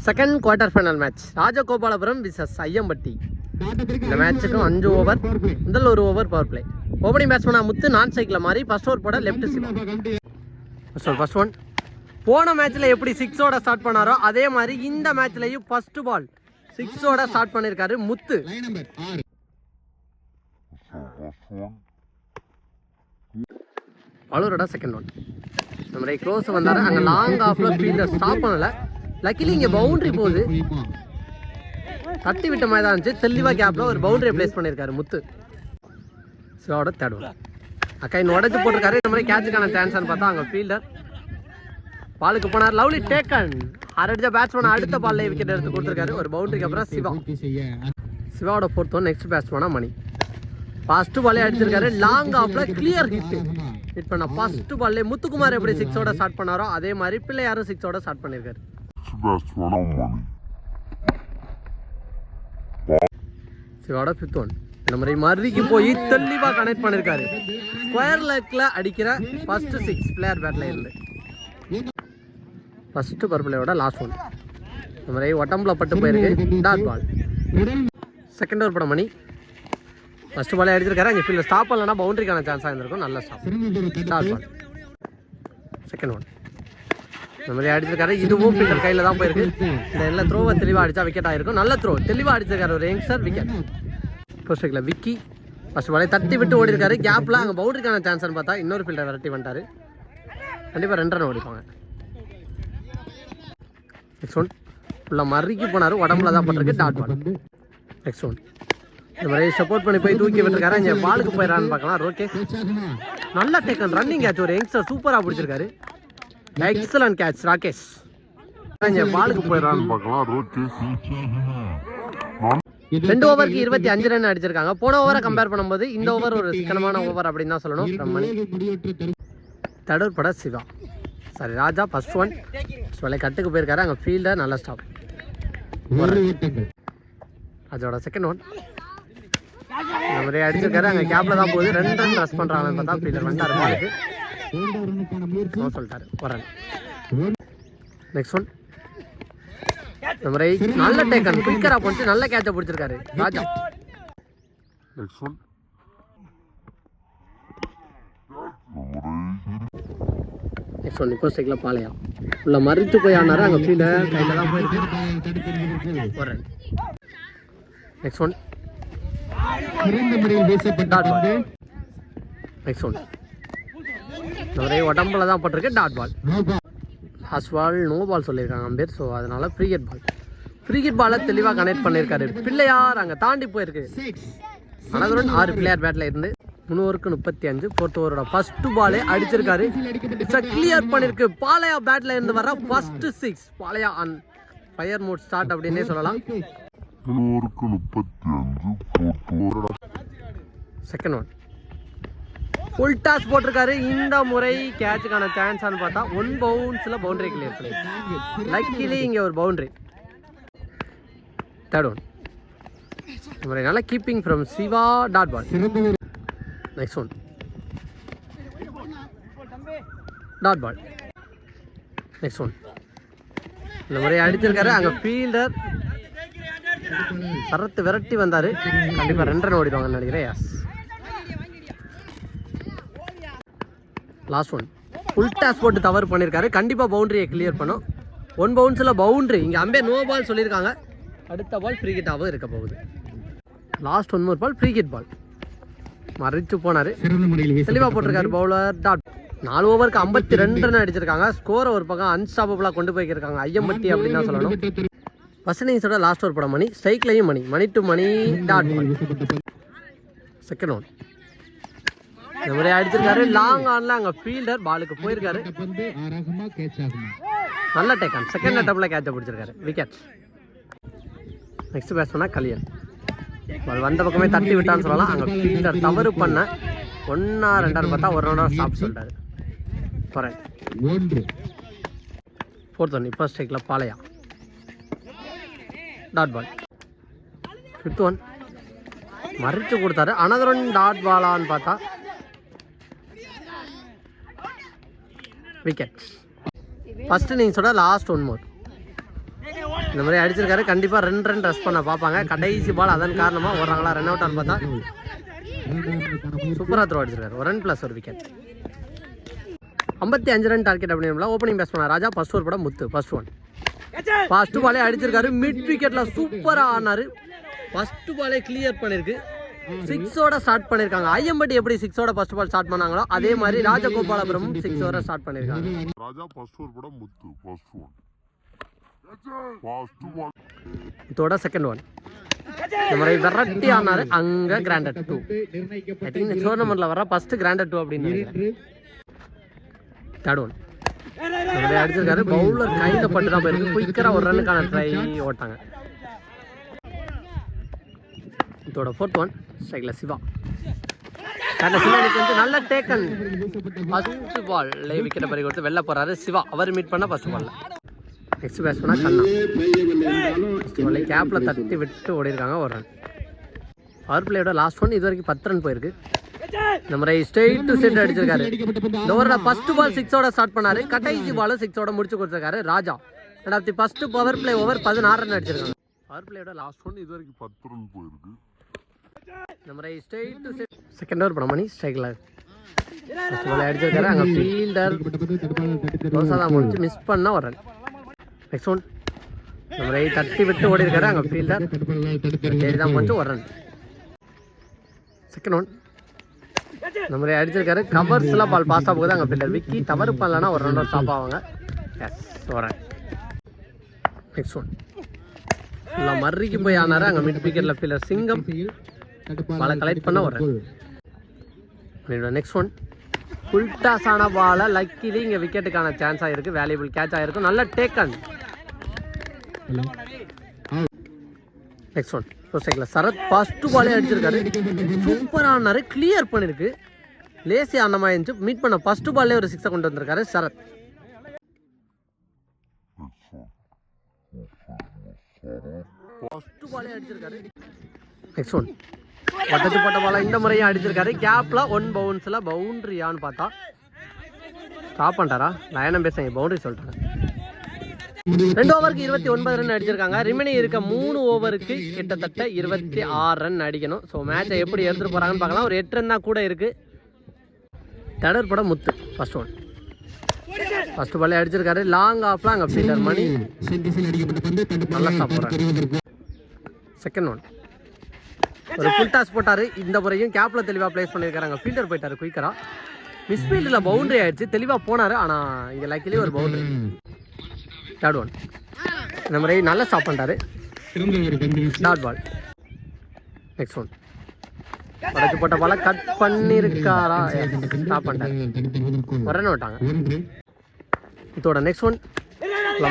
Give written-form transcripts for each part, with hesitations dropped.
Second quarter final match Rajagopalapuram versus Ayyampatti. இந்த மேட்சுக்கும் 5 over, முதல் ஒரு ஓவர் பவர் பிளே. ஓப்பனிங் பேட்ஸ்மேனா முத்து நான் சைக்கிள் மாதிரி ஃபர்ஸ்ட் ஓவர் போட லெஃப்ட் சிவா. ஃபர்ஸ்ட் ஒன் போன மேட்ச்ல எப்படி 6ஓட ஸ்டார்ட் பண்ணாரோ அதே மாதிரி இந்த மேட்ச்லயும் ஃபர்ஸ்ட் பால் 6ஓட ஸ்டார்ட் பண்ணிருக்காரு முத்து. பலூரோட செகண்ட் ஒன் இந்த மாதிரி க்ளோஸ் வந்தாரு. அங்கே லாங் ஆஃப்ல ஃபீல்டர் ஸ்டாப் பண்ணல. லக்கிலி இங்கே பவுண்டரி போகுது, தட்டி விட்ட மாதிரி தான் இருந்துச்சு. தெளிவா கேப்ல ஒரு பவுண்டரி பிளேஸ் பண்ணியிருக்காரு முத்து. சிவாவோட தேர்ட் ஒன் அக்கா இன்னும் உடச்சு போட்டிருக்காரு. இந்த மாதிரி கேட்சுக்கான சான்ஸ்னு பார்த்தா அங்கே ஃபீல்டர் பாலுக்கு போனார். Lovely taken. அடிச்ச பேட்ஸ்மேன் அடுத்த பால்ல விக்கெட் எடுத்து கொடுத்துருக்காரு. ஒரு பவுண்டரிக்கு அப்புறம் சிவா. சிவாவோட ஃபோர்த் ஒன் நெக்ஸ்ட் பேட்ஸ்மேனா மணி. ஃபர்ஸ்ட் பாலே அடிச்சிருக்காரு. லாங் ஆஃப்ல கிளியர் ஹிட் பண்ண ஃபர்ஸ்ட் பால்லே முத்துக்குமார் எப்படி 6ஓட ஸ்டார்ட் பண்ணாரோ அதே மாதிரி பிள்ளையாரும் 6ஓட ஸ்டார்ட் பண்ணிருக்காரு. சிவாவோட ஃபிஃப்த் ஒன் இந்த மாதிரி மறுதிக்கு போய் தெளிவா கனெக்ட் பண்ணிருக்காரு. ஸ்கொயர் லெக்ல அடிக்கிற ஃபர்ஸ்ட் 6 பிளேயர் பேட்ல இருந்து. ஃபர்ஸ்ட் பர்பிளையோட லாஸ்ட் ஒன் இந்த மாதிரி ஒட்டம்புல பட்டு போயிருக்கு. Dot ball. செகண்ட் ஓவர் பட மணி. ஃபர்ஸ்ட் பாலே அடிச்சிருக்காரு. அங்கே ஃபீல்டர் ஸ்டாப் பண்ணலன்னா பவுண்டரிக்கான சான்ஸாக இருந்திருக்கும். நல்ல stop. Dot ball. Second one இந்த மாதிரி அடிச்சிருக்காரு. இதுவும் ஃபீல்டர் கையில் தான் போயிருக்கு. இந்த எல்லா த்ரோவை தெளிவாக அடிச்சா விக்கெட் ஆயிருக்கும். நல்ல த்ரோ தெளிவாக அடிச்சிருக்காரு ஒரு யங்ஸ்டர். விக்கெட். ஃபர்ஸ்ட் விக்கெட்ல விக்கி ஃபர்ஸ்ட் பாலே தட்டி விட்டு ஓடி இருக்காரு. கேப்ல அங்கே பவுண்டரிக்கான சான்ஸ்னு பார்த்தா இன்னொரு ஃபீல்டர் விரட்டி வந்துட்டாரு. கண்டிப்பாக 2 ரன் ஓடிப்பாங்க. நெக்ஸ்ட் ஒன் ஃபுல்லாக மறுக்கி போனார். உடம்புல தான் பட்டிருக்கு. Dot ball. நெக்ஸ்ட் ஒன் இந்த மாதிரி சப்போர்ட் பண்ணி போய் தூக்கி விட்டுருக்காரு. இங்கே பாலுக்கு போயிடறான்னு பார்க்கலாம். ரோகே நல்ல டேக்கன் ரன்னிங் கேட்ச். ஒரு யங்ஸ்டர் சூப்பராக பிடிச்சிருக்காரு. Excellent catch Rakesh. இங்கே பாலுக்கு போயிடறான்னு பார்க்கலாம். ரோகேஷ் 2 ஓவருக்கு 25 ரன் அடிச்சிருக்காங்க. போன ஓவரை கம்பேர் பண்ணும்போது இந்த ஓவர் ஒரு சிக்கனமான ஓவர் அப்படின்னு தான் சொல்லணும். ரம்மணி தடூர் பட சிவா சாரி ராஜா. ஃபர்ஸ்ட் ஒன் சொல்ல கட்டுக்கு போயிருக்காரு. அங்கே ஃபீல்டர் நல்ல ஸ்டாப். அதோட செகண்ட் ஒன் இந்த மாதிரி அடிச்சிருக்காரு. அங்கே கேப்ல தான் போகுது. 2 ரன் ரஸ் பண்றாங்கன்னு பார்த்தா ஃபீல்டர் வந்துட்டாரு. பாலுக்கு சொல்லிட்டாரு ஒரு ரன். நெக்ஸ்ட் ஒன் இந்த மாதிரி நல்ல டேக்கன் குயிக்கரா போட்டு நல்ல கேட்ச பிடிச்சிருக்காரு ராஜா. நெக்ஸ்ட் ஒன் நெக்ஸ்ட் ஒன் இப்போ ஸ்ட்ரைக்ல பாலையா உள்ள மறித்து போய் ஆனாரு. அங்கே ஃபீல்டர் கையில தான் போயிருக்கு. ஒரு run. Next one next one ஒரே உடம்புல தான் பட்டிருக்கு. Dot ball. Last ball no ball சொல்லியிருக்காங்க அம்பேர். ஸோ அதனால ஃப்ரீ பால். ஃப்ரீ பாலை தெளிவாக கனெக்ட் பண்ணியிருக்காரு பிள்ளையார். அங்கே தாண்டி போயிருக்கு. அனதர் 6 பிளேயர் பேட்ல இருந்து 3 ஓவருக்கு 35. ஃபோர்த் ஓவரோட ஃபர்ஸ்ட் பாலே அடிச்சிருக்காரு. கிளியர் பண்ணிருக்கு. பாலையா பேட்ல இருந்து வர first 6. Balaiya on fire mode start அப்படின்னே சொல்லலாம். செகண்ட் ஒன் ஃபுல் டாஸ் போட்டிருக்காரு. இந்த முறை கேட்சுக்கான சான்ஸான்னு பார்த்தா 1 பவுன்ஸ்ல பவுண்டரி கிளியர் பண்ணி லக்கிலி இங்கே ஒரு பவுண்டரி. தேர்ட் ஒன் இந்த முறை நல்ல keeping from Siva. Dot ball. Next one dot ball. Next one இந்த முறை அடிச்சிருக்காரு. அங்கே ஃபீல்டர் சரத்து விரட்டி வந்தாரு. கண்டிப்பா 2 ரன் ஓடிடுவாங்கன்னு நினைக்கிறேன். லாஸ்ட் ஒன் ஃபுல் டாஸ் போட்டு தவறு பண்ணியிருக்காரு. கண்டிப்பா பவுண்டரியை கிளியர் பண்ணும். 1 பவுன்ஸ்ல பவுண்டரி. இங்க அம்பே நோ பால் சொல்லியிருக்காங்க. அடுத்த பால் ஃப்ரீ கிட்டாகவும் இருக்க போகுது. Last 1 more ball free hit ball. மறிச்சு போனாரு. தெளிவா போட்டிருக்காரு பவுலர். டாட். 4 ஓவருக்கு 52 ரன் அடிச்சிருக்காங்க. ஸ்கோரை ஒரு பக்கம் அன்ஸ்டாப்பபிளா கொண்டு போயிருக்காங்க ஐயம்பட்டி அப்படின்னு தான் சொல்லணும். ஃபர்ஸ்ட் இன்னிங்ஸோட லாஸ்ட் ஓவர் பட மணி. ஸ்ட்ரைக்லையும் Mani to Mani. Dot ball. Second one இந்த மாதிரி அடிச்சிருக்காரு. லாங் ஆன்ல அங்கே ஃபீல்டர் பாலுக்கு போயிருக்காரு. நல்ல டேக்கன். செகண்ட் அட்டம்ப்ல கேட்ச பிடிச்சிருக்காரு. விக்கெட். நெக்ஸ்ட் பேட்ஸ்மேனா கலியன். பால் வந்த பக்கமே தட்டி விட்டான்னு சொல்லலாம். அங்கே ஃபீல்டர் தவறு பண்ண 1 or 2 பார்த்தா 1 ரன் ஸ்டாப் சொல்லிட்டாரு. ஃபோர்த் ஒன் இப்போ ஸ்ட்ரைக்ல பாலையா. Dot ball. ஃபிஃப்த் ஒன் மறிச்சு கொடுத்தாரு. அனதர் ஒன் டாட் பாலான்னு பார்த்தா விக்கெட். ஃபர்ஸ்ட் இன்னிங்ஸோட லாஸ்ட் 1 more இந்த மாதிரி அடிச்சிருக்காரு. கண்டிப்பாக 2 ரன் ரஷ் பண்ண பார்ப்பாங்க. கடைசி பால் அதன் காரணமாக ஓடுறாங்களா, ரன் அவுட் ஆன்னு பார்த்தா சூப்பராக த்ரோ அடிச்சிருக்காரு. 1 run plus 1 wicket. 55 run target அப்படின்னா ஓப்பனிங் பேட்ஸ் பண்ண ராஜா. ஃபர்ஸ்ட் ஓவர் படம் முத்து. ஃபர்ஸ்ட் பாலே அடிச்சிருக்காரு. மிட் விக்கெட்ல சூப்பராக ஆனாரு. ஃபர்ஸ்ட் பாலே கிளியர் பண்ணிருக்கு. 6ஓட ஸ்டார்ட் பண்ணிருக்காங்க. ஐயம்பட்டி எப்படி 6ஓட ஃபர்ஸ்ட் பால் ஸ்டார்ட் பண்ணாங்களோ அதே மாதிரி ராஜகோபாலபுரம் 6ஓட ஸ்டார்ட் பண்ணிருக்காங்க. ராஜா ஃபர்ஸ்ட் ஓவர் படம் முத்து. ஃபர்ஸ்ட் பால் இதோட செகண்ட் ஒன் இந்த மாதிரி வெரைட்டி ஆனாரு. அங்க கிராண்டட் 2. ஐ திங்க் இந்த டோர்னமெண்ட்ல வர ஃபர்ஸ்ட் கிராண்டட் 2 அப்படின்னு நினைக்கிறேன். தேர்ட் ஒன் அடிச்சிருக்காரு. பவுலர் கையில பட்டு தான் போயிருக்கு. குயிக்கரா 1 ரன்னுக்கான ட்ரை ஓட்டாங்க. இதோட ஃபோர்த் ஒன் ஸ்ட்ரைக்ல சிவா. சிவானிக்கு வந்து நல்ல டேக்கன். ஃபர்ஸ்ட் பால் லைவ் விக்கெட்டை பறி கொடுத்து வெளில போறாரு சிவா. அவர் மீட் பண்ண ஃபர்ஸ்ட் பால்ல. நெக்ஸ்ட் பேட்ஸ் பண்ணா கண்ணா. ஃபர்ஸ்ட் பால்ல கேப்ல தட்டி விட்டு ஓடி இருக்காங்க. 1 ரன். பவர் பிளேயோட லாஸ்ட் ஒன். இது வரைக்கும் 10 ரன் போயிருக்கு. இந்த மாதிரி ஸ்ட்ரெயிட் டு ஸ்ட்ரெயிட் அடிச்சிருக்காரு. இந்த ஓவரோட ஃபர்ஸ்ட் பால் 6ஓட ஸ்டார்ட் பண்ணாரு. கடைசி பால் 6ஓட முடிச்சு கொடுத்திருக்காரு ராஜா. அடுத்து first power play over 16 run அடிச்சிருக்காங்க. பவர் பிளேயோட லாஸ்ட் ஒன். இது வரைக்கும் 10 ரன் போயிருக்கு. இந்த மாதிரி straight to straight second over பண்ண மணி ஸ்ட்ரைக்ல ஃபர்ஸ்ட் பால் அடிச்சிருக்காரு. அங்க ஃபீல்டர் ரோசாதா முடிச்சு மிஸ் பண்ணா 1 ரன். நெக்ஸ்ட் ஒன் இந்த மாதிரி தட்டி விட்டு ஓடி இருக்காரு. அங்க ஃபீல்டர் தேடிதான் கொஞ்சம் 1 ரன். செகண்ட் ஒன் இந்த மாதிரி அடிச்சிருக்காரு. கவர்ஸ்லாம் பால் பாஸ்டா போகுது. அங்கே ஃபீல்டர் விக்கி தவறு பண்ணலன்னா 1 ரன் ஸ்டாப் ஆவாங்க. Yes 1 run. நெக்ஸ்ட் ஒன் இல்லை மர்ரிக்கு போய் ஆனாரு. அங்கே மிட் விக்கெட்ல ஃபீல்டர் சிங்கம் பாலை கலெக்ட் பண்ண 1 run. Next one full toss ஆன பாலை லக்கிலி இங்கே விக்கெட்டுக்கான சான்ஸ் ஆகிருக்கு. வேல்யூபிள் கேட்ச் ஆகிருக்கும். நல்ல taken. Next one Sarath first பாலே அடிச்சிருக்காரு. சூப்பராக ஆனாரு. கிளியர் பண்ணிருக்கு. லேசி ஆனமா இருந்துச்சு. மீட் பண்ண ஃபர்ஸ்ட் பால்லே ஒரு 6 கொண்டு வந்திருக்காரு சரத். ஃபர்ஸ்ட் பாலே அடிச்சிருக்காரு. நெக்ஸ்ட் ஒன் பட்டத்து போட்ட பாலா இந்த முறையும் அடிச்சிருக்காரு. கேப்ல 1 பவுன்ஸ்ல பவுண்டரியான்னு பார்த்தா ஸ்டாப் பண்ணிட்டாரா? லயனம் பேசுங்க. பவுண்டரி சொல்லிட்டாங்க. 2 ஓவருக்கு 29 ரன் அடிச்சிருக்காங்க. ரிமைனிங் இருக்க 3 ஓவருக்கு கிட்டத்தட்ட 26 ரன் அடிக்கணும். ஸோ மேட்சை எப்படி எடுத்துட்டு போறாங்கன்னு பார்க்கலாம். ஒரு 8 ரன் தான் கூட இருக்கு. தடர் படம் முத்து. ஃபர்ஸ்ட் ஒன் ஃபர்ஸ்ட் பாலே அடிச்சிருக்காரு. லாங் ஆஃப்ல அங்கே ஃபீல்டர் மணி நல்லா ஸ்டாப் போறாரு. செகண்ட் ஒன் ஒரு ஃபுல் டாஸ் போட்டாரு. இந்த முறையும் கேப்ல தெளிவாக பிளேஸ் பண்ணியிருக்காரு. அங்கே ஃபீல்டர் போயிட்டாரு குயிக்கரா. மிஸ்ஃபீல்டில் பவுண்டரி ஆயிடுச்சு. தெளிவாக போனாரு. ஆனால் இங்கே லக்கிலி ஒரு பவுண்டரி. தேர்ட் ஒன் இந்த மாதிரி நல்லா ஸ்டாப் பண்ணிட்டாரு. Dot ball. நெக்ஸ்ட் ஒன் உடச்சு போட்ட பால கட் பண்ணிருக்காரா? ஸ்டாப் பண்ணிட்டாரு. 1 ரன் விட்டாங்க. இதோட நெக்ஸ்ட் ஒன்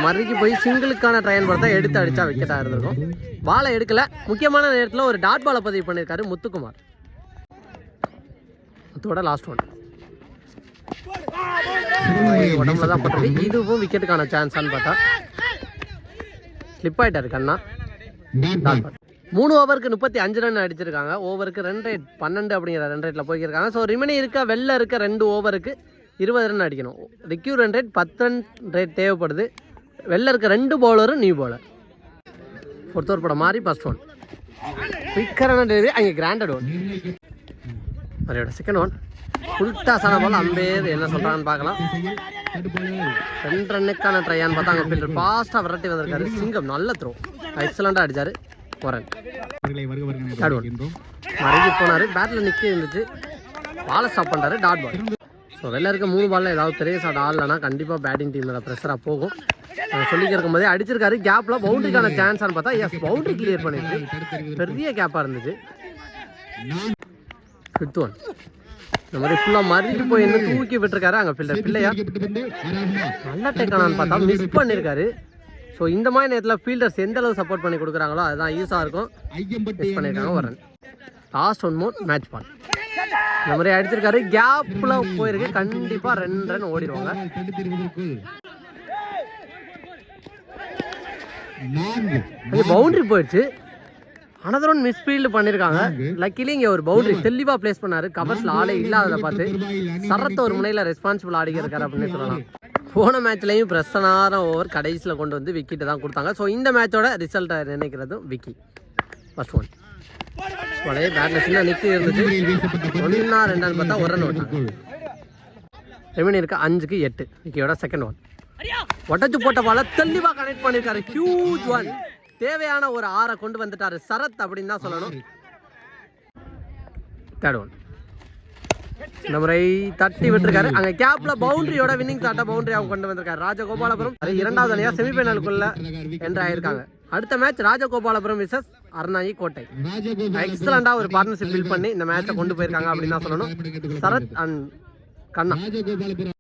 மறுக்கு போய் சிங்கிளுக்கான ட்ரையன் பார்த்தா எடுத்து அடிச்சா விக்கெட்டாக இருந்திருக்கும். பாலை எடுக்கல. முக்கியமான நேரத்தில் ஒரு டாட் பாலை பதிவு பண்ணியிருக்காரு முத்துக்குமார். இதோட லாஸ்ட் ஒன் உடம்புல தான் போட்டிருக்கு. இதுவும் விக்கெட்டுக்கான சான்ஸான்னு பார்த்தா ஸ்லிப் ஆயிட்டாரு கண்ணா. 3 ஓவருக்கு 35 ரன் அடிச்சிருக்காங்க. ஓவருக்கு ரன் ரேட் 12 அப்படிங்கிற ரன் ரேட்டில் போய்க்கிருக்காங்க. ஸோ ரிமைனிங் இருக்க வெளில இருக்க 2 ஓவருக்கு 20 ரன் அடிக்கணும். ரிக்யூ ரன் ரேட் 10 ரன் ரேட் தேவைப்படுது. வெளில இருக்க 2 பவுலரும் நியூ பவுலர். ஒருத்தர் படம் மாதிரி ஃபர்ஸ்ட் ஒன் குயிக்கரான டெலிவரி. அங்கே கிராண்டட் ஒன். அதோட செகண்ட் ஒன் ஃபுல் டாஸ் ஆன பால். அம்பேர் என்ன சொல்கிறாங்கன்னு பார்க்கலாம். 2 ரன்னுக்கான ட்ரையான்னு பார்த்தா அங்கே ஃபீல்டர் ஃபாஸ்ட்டாக விரட்டி வந்திருக்காரு. சிங்கம் நல்ல த்ரோ எக்ஸலண்டாக அடித்தார். 1 ரன். தேர்ட் ஒன் மறைஞ்சி போனார். பேட்டில் நிற்க இருந்துச்சு. பாலை ஸ்டாப் பண்ணுறாரு. Dot ball. ஸோ வெளில இருக்க 3 பாலில் ஏதாவது பெரிய ஷாட் ஆடலைன்னா கண்டிப்பாக பேட்டிங் டீமில் ப்ரெஷராக போகும். சொல்லிக்க இருக்கும் போதே அடிச்சிருக்காரு. கேப்பில் பவுண்டரிக்கான சான்ஸான்னு பார்த்தா எஸ் பவுண்டரி கிளியர் பண்ணிருக்கு. பெரிய கேப்பாக இருந்துச்சு. 5th ஒன் இந்த மாதிரி ஃபுல்லாக மறுக்கு போய் என்ன தூக்கி விட்டுருக்காரு. அங்கே ஃபீல்டர் பிள்ளையா நல்ல டேக்கானான்னு பார்த்தா மிஸ் பண்ணியிருக்காரு. ஸோ இந்த மாதிரி நேரத்தில் ஃபீல்டர்ஸ் எந்த அளவு சப்போர்ட் பண்ணி கொடுக்குறாங்களோ அதுதான் யூஸாக இருக்கும். மிஸ் பண்ணியிருக்காங்க. 1 ரன். லாஸ்ட் 1 மோர் மேட்ச் பால். இந்த மாதிரி அடிச்சிருக்காரு. கேப்ல போயிருக்கு. கண்டிப்பா 2 ரன் ஓடிடுவாங்க. பவுண்டரி போயிடுச்சு. அனதர் ஒன் மிஸ்ஃபீல்டு பண்ணியிருக்காங்க. லக்கிலி இங்கே ஒரு பவுண்டரி தெளிவாக பிளேஸ் பண்ணாரு. கவர்ஸில் ஆளே இல்லாததை பார்த்து சரத்தை ஒரு முனையில் ரெஸ்பான்சிபிள் ஆடிக்க இருக்காரு அப்படின்னு சொல்லலாம். போன மேட்ச்லேயும் பிரச்சனான ஓவர் கடைசியில் கொண்டு வந்து விக்கெட்டு தான் கொடுத்தாங்க. ஸோ இந்த மேட்சோட ரிசல்ட்டை நினைக்கிறதும் விக்கி. ஃபர்ஸ்ட் ஒன் பழைய பேட்டில் சின்ன நிற்க இருந்துச்சு. 1-2 பார்த்தா ஒரு ரன் ஓட்டாங்க. ரெமினி இருக்கா 5-8 விக்கியோட செகண்ட் ஒன். ஒட்டச்சு போட்ட பால தெளிவாக கனெக்ட் பண்ணியிருக்காரு. Huge one. தேவையான ஒரு 6 கொண்டு வந்துட்டாரு சரத் அப்படின்னு தான் சொல்லணும். தேர்ட் ஒன் இந்த முறை தட்டி விட்டுருக்காரு. அங்கே கேப்ல பவுண்டரியோட வின்னிங் ஷாட்டை பவுண்டரியாக கொண்டு வந்திருக்காரு ராஜகோபாலபுரம். அது 2வது அணியா செமிஃபைனலுக்குள்ள என்ட்ரு ஆயிருக்காங்க. அடுத்த மேட்ச் ராஜகோபாலபுரம் விசஸ் அருணாயி கோட்டை. எக்ஸலண்டா ஒரு பார்ட்னர்ஷிப் பில்ட் பண்ணி இந்த மேட்சை கொண்டு போயிருக்காங்க அப்படின்னு தான் சொல்லணும். சரத் அண்ட் கண்ணா.